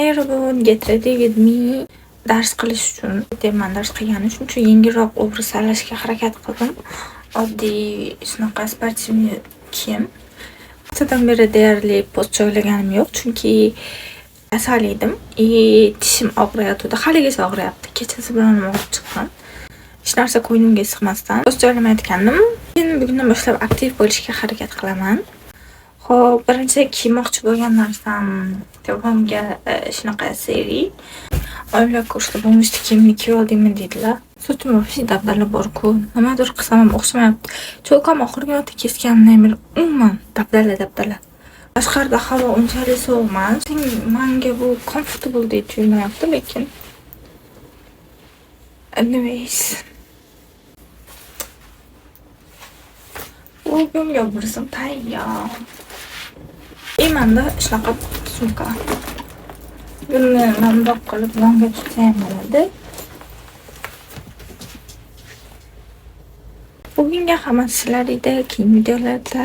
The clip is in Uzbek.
Everyone get ready with me. Dars qilish uchun deyman, dars qilgani uchun yengilroq obraz tanlashga harakat qildim. Oddiy shunaqa sportivniy kiyim. Haftadan beri deyarli post joylaganim yo'q, chunki kasal edim. Tishim og'riyotdi. Haligacha og'riyapti. Kechasi bilan og'rib chiqqan. Hech narsa ko'nglimga sig'masdan post joylamayotgandim. Keyin bugundan boshlab aktiv bo'lishga harakat qilaman. Xo'p, birinchi kiymoqchi bo'lgan narsam telefonga shunaqa seriy. Oyimlar ko'rishdi, bo'lmishdi kiyimni kiyib oldingmi dedilar. Sochim ofis dabdala bor-ku, nimadir qilsam ham o'xshamayapti. Cho'kam oxirgi marta kesganimdan beri umuman dabdala. Tashqarida havo unchalik sovuq emas. Menga bu comfortable deb tuyulmayapti, lekin anyways. Bugunga bursam tayyor. Manda shunaqa sumka. Buni mandoq qilib longa tutsam bo'ladi. Bugunga hammasi sizlar edi, keyingi videolarda